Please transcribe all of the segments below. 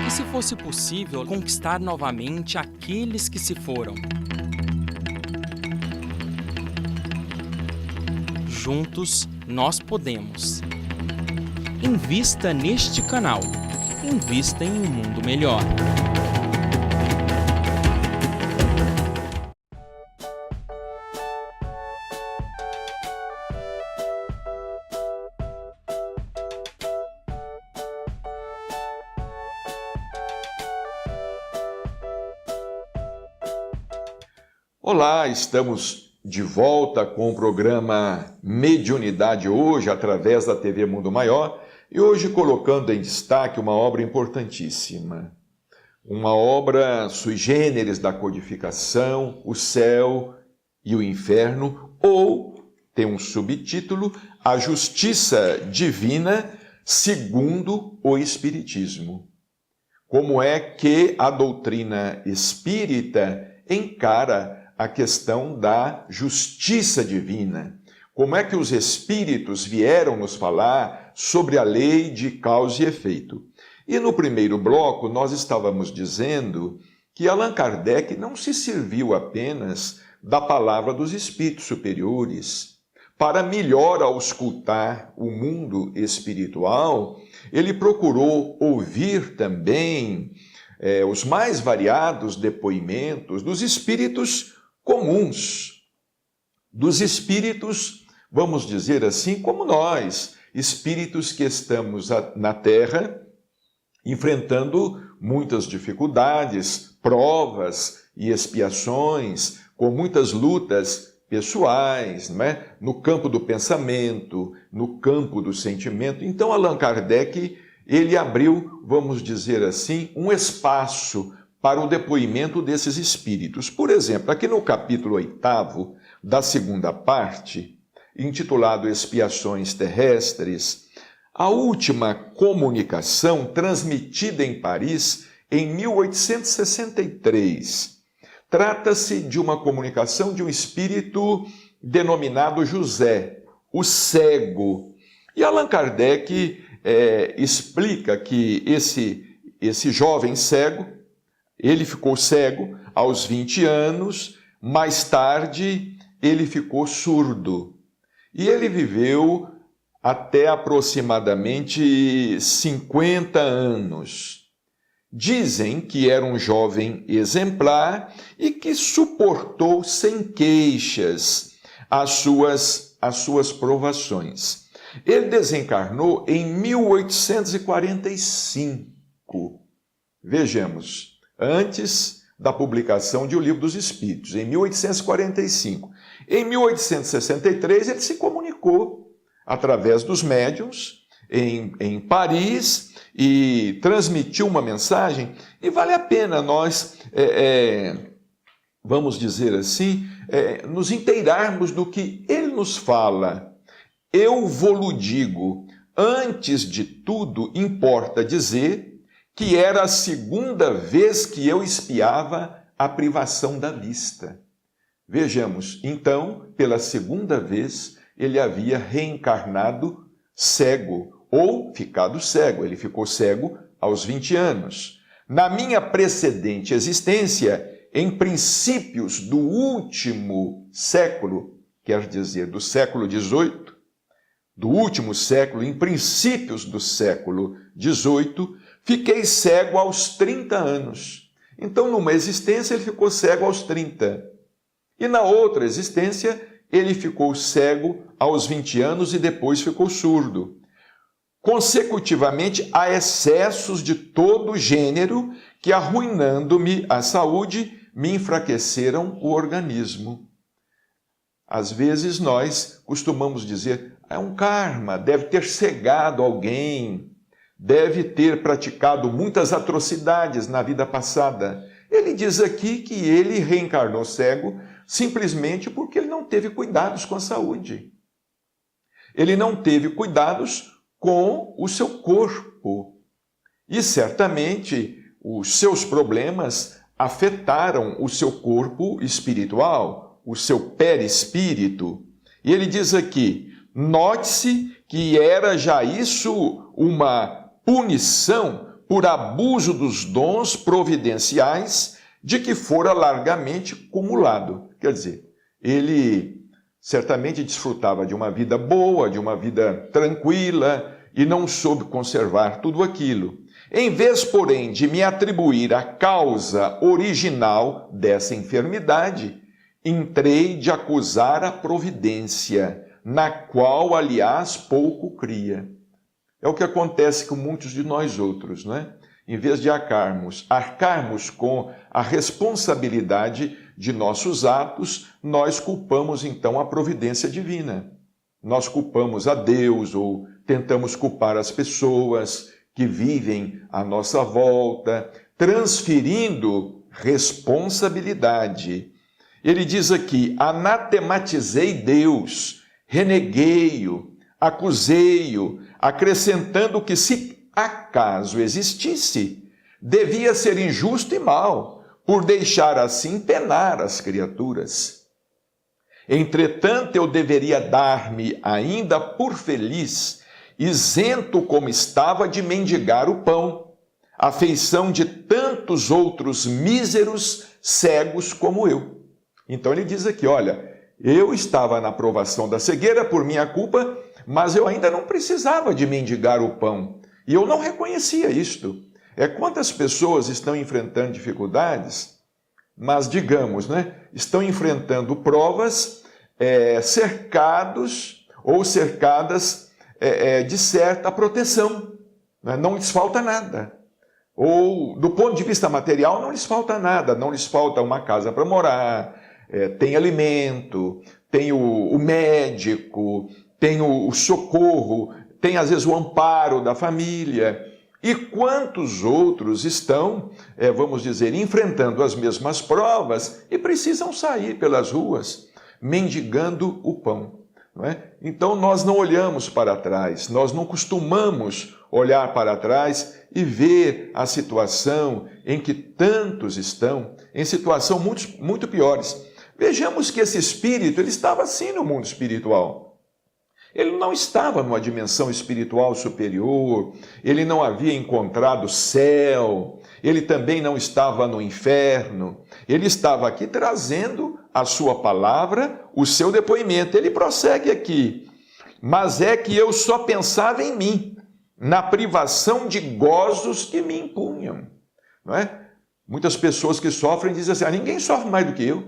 E se fosse possível conquistar novamente aqueles que se foram? Juntos, nós podemos. Invista neste canal. Invista em um mundo melhor. Olá, estamos de volta com o programa Mediunidade hoje, através da TV Mundo Maior, e hoje colocando em destaque uma obra importantíssima. Uma obra sui generis da codificação, O Céu e o Inferno, ou tem um subtítulo, A Justiça Divina segundo o Espiritismo. Como é que a doutrina espírita encara a questão da justiça divina. Como é que os espíritos vieram nos falar sobre a lei de causa e efeito? E no primeiro bloco nós estávamos dizendo que Allan Kardec não se serviu apenas da palavra dos espíritos superiores. Para melhor auscultar o mundo espiritual, ele procurou ouvir também os mais variados depoimentos dos espíritos comuns, dos espíritos, vamos dizer assim, como nós, espíritos que estamos na Terra, enfrentando muitas dificuldades, provas e expiações, com muitas lutas pessoais, não é? No campo do pensamento, no campo do sentimento. Então, Allan Kardec, ele abriu, vamos dizer assim, um espaço para o depoimento desses espíritos. Por exemplo, aqui no capítulo 8º da segunda parte, intitulado Expiações Terrestres, a última comunicação transmitida em Paris em 1863. Trata-se de uma comunicação de um espírito denominado José, o cego. E Allan Kardec explica que esse jovem cego, ele ficou cego aos 20 anos, mais tarde ele ficou surdo. E ele viveu até aproximadamente 50 anos. Dizem que era um jovem exemplar e que suportou sem queixas as suas provações. Ele desencarnou em 1845. Vejamos, antes da publicação de O Livro dos Espíritos, em 1845. Em 1863, ele se comunicou através dos médiuns em Paris e transmitiu uma mensagem. E vale a pena nós, vamos dizer assim, nos inteirarmos do que ele nos fala. Eu vou-lo digo, antes de tudo, importa dizer que era a segunda vez que eu espiava a privação da vista. Vejamos, então, pela segunda vez, ele havia reencarnado cego, ou ficado cego. Ele ficou cego aos 20 anos. Na minha precedente existência, em princípios do último século, quer dizer, do século XVIII, do último século, em princípios do século XVIII, fiquei cego aos 30 anos. Então, numa existência, ele ficou cego aos 30. E na outra existência, ele ficou cego aos 20 anos e depois ficou surdo. Consecutivamente, há excessos de todo gênero que, arruinando-me a saúde, me enfraqueceram o organismo. Às vezes nós costumamos dizer, é um karma, deve ter cegado alguém, deve ter praticado muitas atrocidades na vida passada. Ele diz aqui que ele reencarnou cego simplesmente porque ele não teve cuidados com a saúde. Ele não teve cuidados com o seu corpo. E certamente os seus problemas afetaram o seu corpo espiritual, o seu perispírito. E ele diz aqui, note-se que era já isso uma punição por abuso dos dons providenciais de que fora largamente cumulado. Quer dizer, ele certamente desfrutava de uma vida boa, de uma vida tranquila, e não soube conservar tudo aquilo. Em vez, porém, de me atribuir a causa original dessa enfermidade, entrei de acusar a providência, na qual, aliás, pouco cria. É o que acontece com muitos de nós outros, não é? Em vez de arcarmos com a responsabilidade de nossos atos, nós culpamos então a providência divina. Nós culpamos a Deus ou tentamos culpar as pessoas que vivem à nossa volta, transferindo responsabilidade. Ele diz aqui: anatematizei Deus, reneguei-o, acusei-o, acrescentando que, se acaso existisse, devia ser injusto e mau, por deixar assim penar as criaturas. Entretanto, eu deveria dar-me ainda por feliz, isento como estava de mendigar o pão, a feição de tantos outros míseros cegos como eu. Então ele diz aqui, olha, eu estava na provação da cegueira por minha culpa, mas eu ainda não precisava de mendigar o pão. E eu não reconhecia isto. Quantas pessoas estão enfrentando dificuldades, mas digamos, estão enfrentando provas cercadas de certa proteção. Não lhes falta nada. Ou, do ponto de vista material, não lhes falta nada. Não lhes falta uma casa para morar, tem alimento, tem o médico, tem o socorro, tem às vezes o amparo da família. E quantos outros estão, vamos dizer, enfrentando as mesmas provas e precisam sair pelas ruas mendigando o pão. Não é? Então nós não olhamos para trás, nós não costumamos olhar para trás e ver a situação em que tantos estão, em situação muito piores. Vejamos que esse espírito, ele estava assim no mundo espiritual. Ele não estava numa dimensão espiritual superior, ele não havia encontrado o céu, ele também não estava no inferno, ele estava aqui trazendo a sua palavra, o seu depoimento. Ele prossegue aqui, mas é que eu só pensava em mim, na privação de gozos que me impunham. Não é? Muitas pessoas que sofrem dizem assim, ninguém sofre mais do que eu.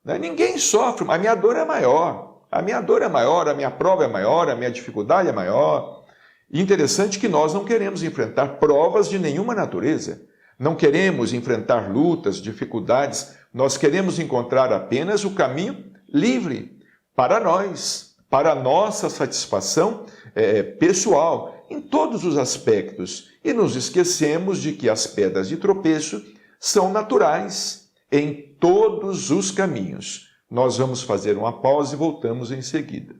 Não é? Ninguém sofre, a minha dor é maior. A minha dor é maior, a minha prova é maior, a minha dificuldade é maior. E interessante que nós não queremos enfrentar provas de nenhuma natureza. Não queremos enfrentar lutas, dificuldades. Nós queremos encontrar apenas o caminho livre para nós, para a nossa satisfação pessoal, em todos os aspectos. E nos esquecemos de que as pedras de tropeço são naturais em todos os caminhos. Nós vamos fazer uma pausa e voltamos em seguida.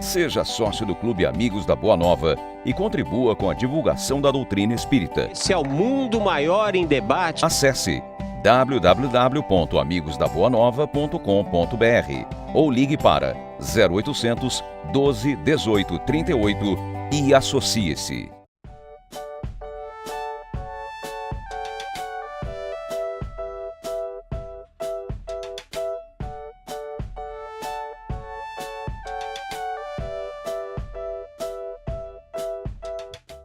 Seja sócio do Clube Amigos da Boa Nova e contribua com a divulgação da doutrina espírita. Esse é o mundo maior em debate. Acesse www.amigosdaboanova.com.br ou ligue para 0800 12 18 38 e associe-se.